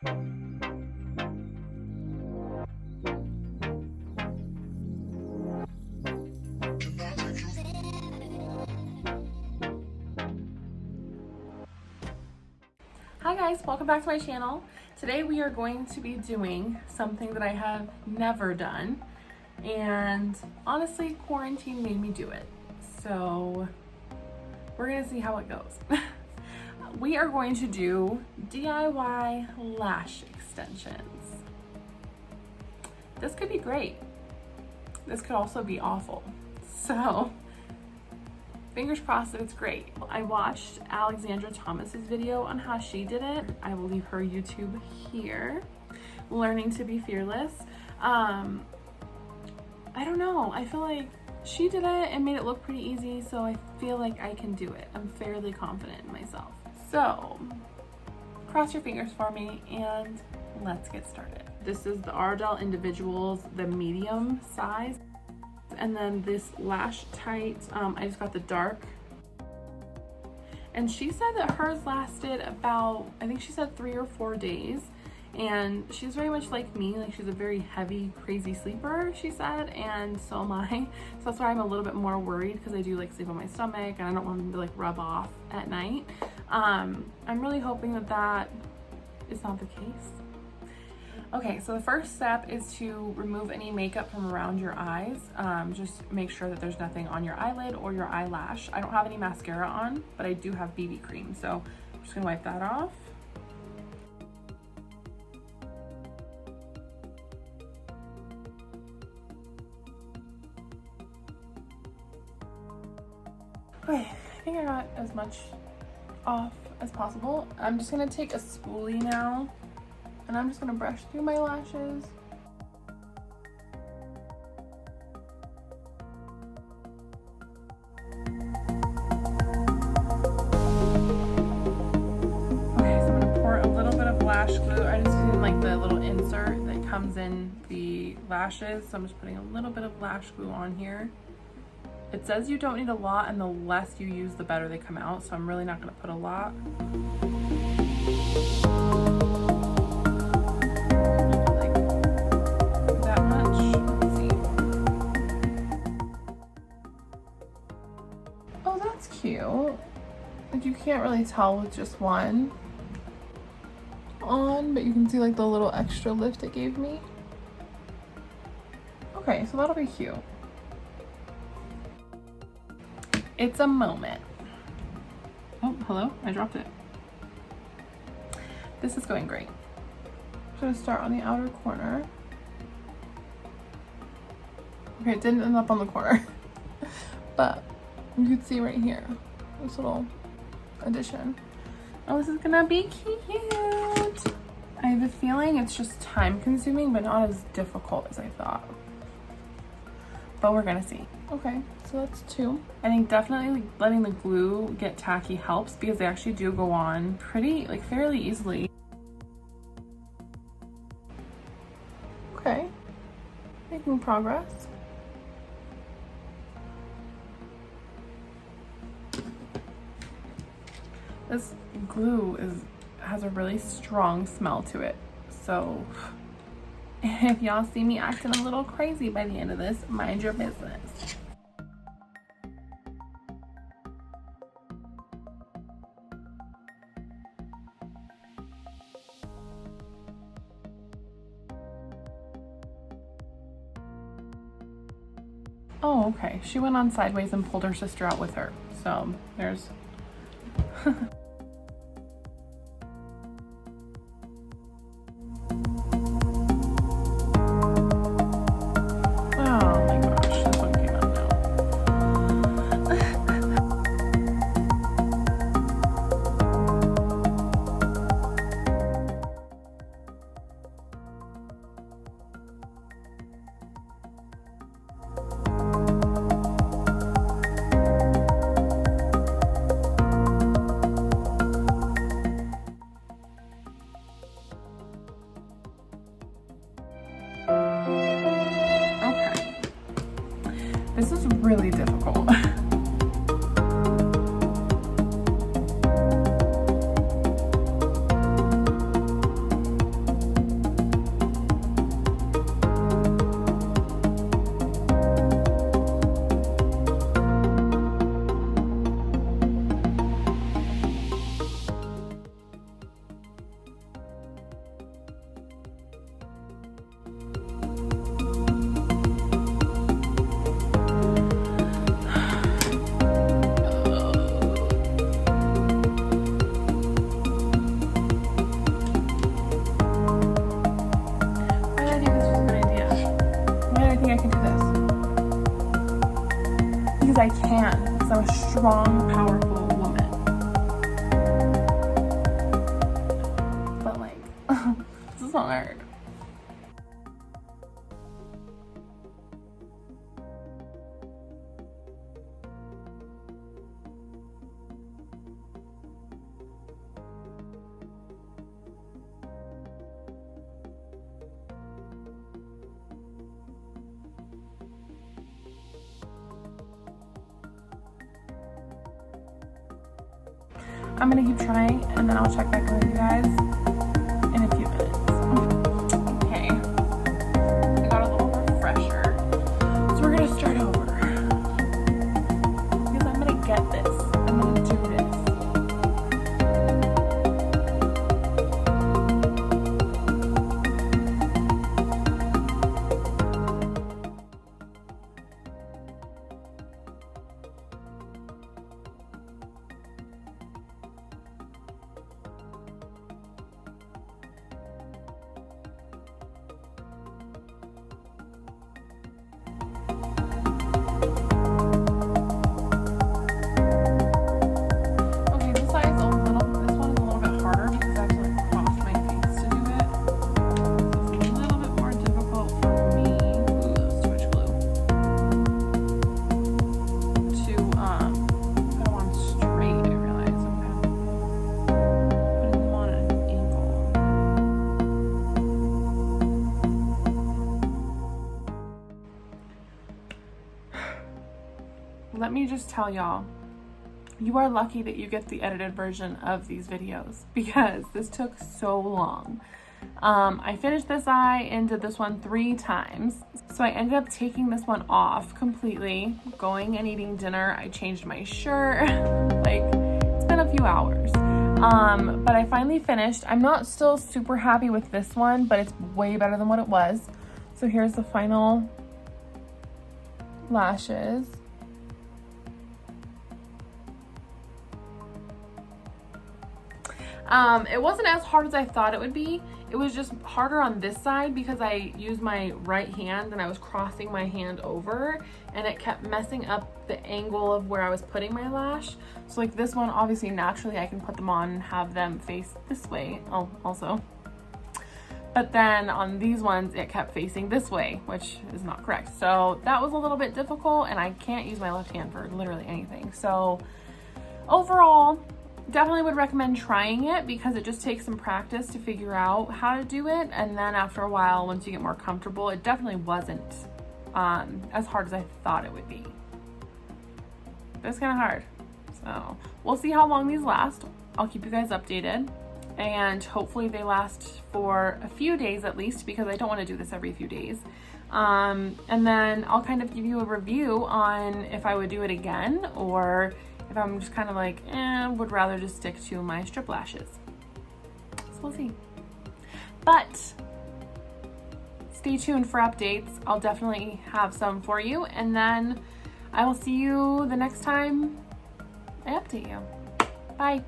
Hi guys, welcome back to my channel. Today we are going to be doing something that I have never done, and honestly quarantine made me do it. So we're gonna see how it goes. We are going to do DIY lash extensions. This could be great. This could also be awful. So fingers crossed that it's great. I watched Alexandra Thomas's video on how she did it. I will leave her YouTube here. Learning to be fearless. I don't know. I feel like she did it and made it look pretty easy, so I feel like I can do it. I'm fairly confident in myself. So cross your fingers for me and let's get started. This is the Ardell Individuals, the medium size. And then this Lash Tight, I just got the dark. And she said that hers lasted about, I think she said 3 or 4 days. And she's very much like me, like she's a very heavy, crazy sleeper, she said, and so am I. So that's why I'm a little bit more worried, because I do like sleep on my stomach and I don't want them to like rub off at night. I'm really hoping that that is not the case. Okay, so the first step is to remove any makeup from around your eyes. Just make sure that there's nothing on your eyelid or your eyelash. I don't have any mascara on, but I do have BB cream, so I'm just gonna wipe that off. Okay, I think I got as much off as possible. I'm just gonna take a spoolie now, and I'm just gonna brush through my lashes. Okay, so I'm gonna pour a little bit of lash glue. I just need like the little insert that comes in the lashes. So I'm just putting a little bit of lash glue on here. It says you don't need a lot, and the less you use, the better they come out. So I'm really not gonna put a lot. Cute. Like you can't really tell with just one on, but you can see like the little extra lift it gave me. Okay, so that'll be cute. It's a moment. Oh, hello, I dropped it. This is going great. I'm gonna start on the outer corner. Okay, it didn't end up on the corner, but you can see right here, this little addition. Oh, this is gonna be cute. I have a feeling it's just time consuming, but not as difficult as I thought. But we're gonna see. Okay, so that's 2. I think definitely letting the glue get tacky helps, because they actually do go on pretty, like fairly easily. Okay, making progress. This glue has a really strong smell to it. So if y'all see me acting a little crazy by the end of this, mind your business. Oh, okay. She went on sideways and pulled her sister out with her. So there's This is really difficult. I'm a strong, powerful woman. But like, this is hard. I'm gonna keep trying and then I'll check back in with you guys in a few minutes. Okay, I got a little refresher. So we're gonna start over. Because I'm gonna get this. I'm gonna do this. Let me just tell y'all, you are lucky that you get the edited version of these videos because this took so long. I finished this eye and did this one 3 times. So I ended up taking this one off completely, going and eating dinner. I changed my shirt. Like, it's been a few hours. But I finally finished. I'm not still super happy with this one, but it's way better than what it was. So here's the final lashes. It wasn't as hard as I thought it would be. It was just harder on this side because I used my right hand and I was crossing my hand over and it kept messing up the angle of where I was putting my lash. So like this one, obviously naturally I can put them on and have them face this way also. But then on these ones, it kept facing this way, which is not correct. So that was a little bit difficult and I can't use my left hand for literally anything. So overall, definitely would recommend trying it because it just takes some practice to figure out how to do it. And then after a while, once you get more comfortable, it definitely wasn't as hard as I thought it would be. But it's kind of hard. So we'll see how long these last. I'll keep you guys updated and hopefully they last for a few days at least because I don't want to do this every few days. And then I'll kind of give you a review on if I would do it again or if I'm just kind of like, would rather just stick to my strip lashes. So we'll see. But stay tuned for updates. I'll definitely have some for you. And then I will see you the next time I update you. Bye.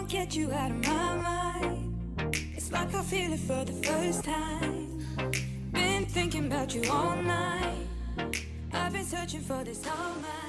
Get you out of my mind. It's like I feel it for the first time. Been thinking about you all night. I've been searching for this all night.